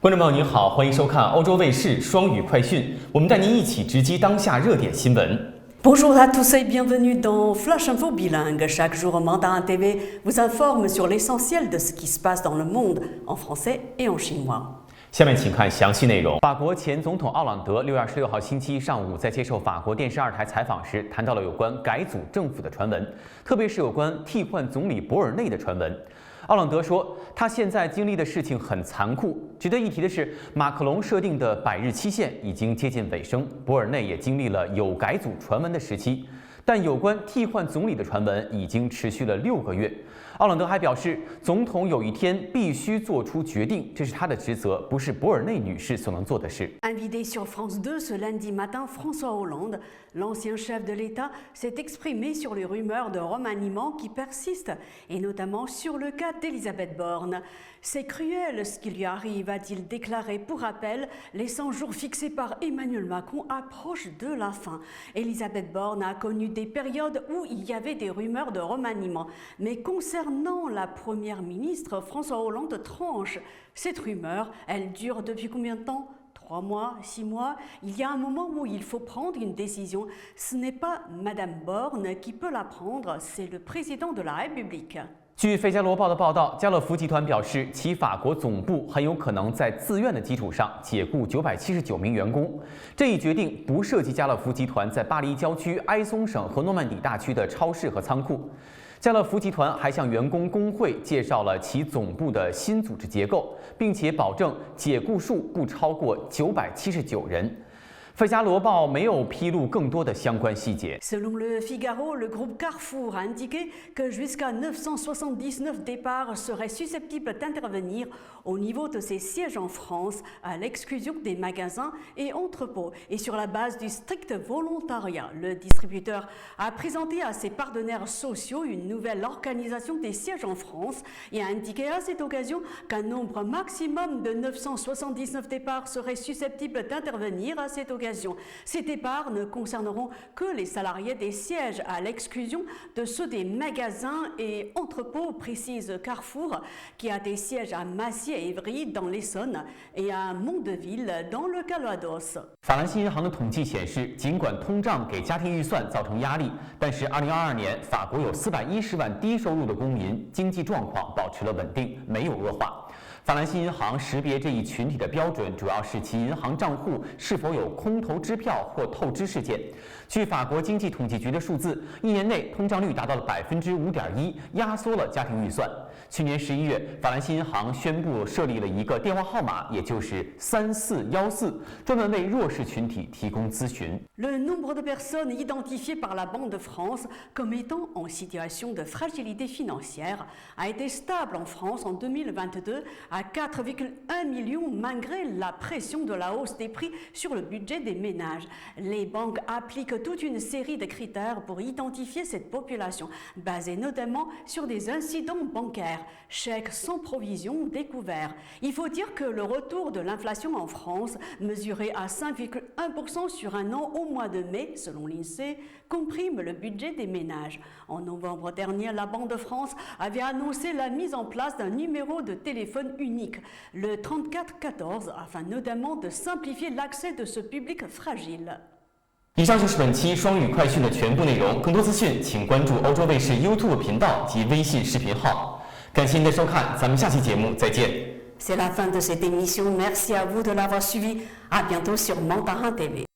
观众朋友您好，欢迎收看欧洲卫视双语快讯，我们带您一起直击当下热点新闻。Bonjour à tous et bienvenue dans Flash Info Bilingue. Chaque jour, Mandarin TV vous informe sur l'essentiel de ce qui se passe dans le monde en français et en chinois. 下面请看详细内容。法国前总统奥朗德6月26号星期一上午在接受法国电视2台采访时，谈到了有关改组政府的传闻，特别是有关替换总理博尔内的传闻。奥朗德说，他现在经历的事情很残酷。值得一提的是，马克龙设定的100日期限已经接近尾声，博尔内也经历了有改组传闻的时期，但有关替换总理的传闻已经持续了6个月。奥朗德还表示，总统有一天必须做出决定，这是他的职责，不是博尔内女士所能做的事。Invité sur France 2 ce lundi matin, François Hollande, l'ancien chef de l'État, s'est exprimé sur les rumeurs de remaniement qui persistent, et notamment sur le cas d'Elisabeth Borne. C'est cruel ce qui lui arrive, a-t-il déclaré. Pour rappel, les 100 jours fixés par Emmanuel Macron approchent de la fin. Elisabeth Borne a connu des périodes où il y avait des rumeurs de remaniement. Mais concernant la première ministre, François Hollande tranche. Cette rumeur, elle dure depuis combien de temps ? 3 mois, 6 mois, il y a un moment où il faut prendre une décision. Ce n'est pas Madame Borne qui peut la prendre, c'est le président de la République. 据《费加罗报》的报道，家乐福集团表示，其法国总部很有可能在自愿的基础上解雇979名员工。这一决定不涉及家乐福集团在巴黎郊区埃松省和诺曼底大区的超市和仓库。家乐福集团还向员工工会介绍了其总部的新组织结构，并且保证解雇数不超过979人。费加罗报没有披露更多的相关细节。Selon le Figaro, le groupe Carrefour a indiqué que jusqu'à 979 départs seraient susceptibles d'intervenir au niveau de ses sièges en France, à l'exclusion des magasins et entrepôts. Et sur la base du strict volontariat, le distributeur a présenté à ses partenaires sociaux une nouvelle organisation des sièges en France et a indiqué à cette occasion qu'un nombre maximum de 979 départs serait susceptible d'intervenir à cette occasion. Ces départs ne concerneront que les salariés des sièges, à l'exclusion de ceux des magasins et entrepôts, précise Carrefour, qui a des sièges à Massier-Évry dans l'Essonne et à Mondeville dans le Calvados. 法兰西银行的统计显示，尽管通胀给家庭预算造成压力，但是2022年法国有410万低收入的公民经济状况保持了稳定，没有恶化。法兰西银行识别这一群体的标准，主要是其银行账户是否有空头支票或透支事件。据法国经济统计局的数字，1年内通胀率达到了5.1%，压缩了家庭预算。去年11月，法兰西银行宣布设立了一个电话号码，也就是3414，专门为弱势群体提供咨询。Le nombre de personnes identifiées par la Banque de France comme étant en situation de fragilité financière a été stable en France en 2022 à 4,1 millions malgré la pression de la hausse des prix sur le budget des ménages. Les banques appliquent toute une série de critères pour identifier cette population, basés notamment sur des incidents bancaires, chèques sans provision découverts. Il faut dire que le retour de l'inflation en France, mesuré à 5,1% sur un an au mois de mai, selon l'INSEE, comprime le budget des ménages. En novembre dernier, la Banque de France avait annoncé la mise en place d'un numéro de téléphone unique, le 3414, afin notamment de simplifier l'accès de ce public fragile. 以上就是本期双语快讯的全部内容。更多资讯，请关注欧洲卫视 YouTube 频道及微信视频号。感谢您的收看，咱们下期节目再见。C'est la fin de cette émission. Merci à vous de l'avoir suivi. À bientôt sur Mandarin TV.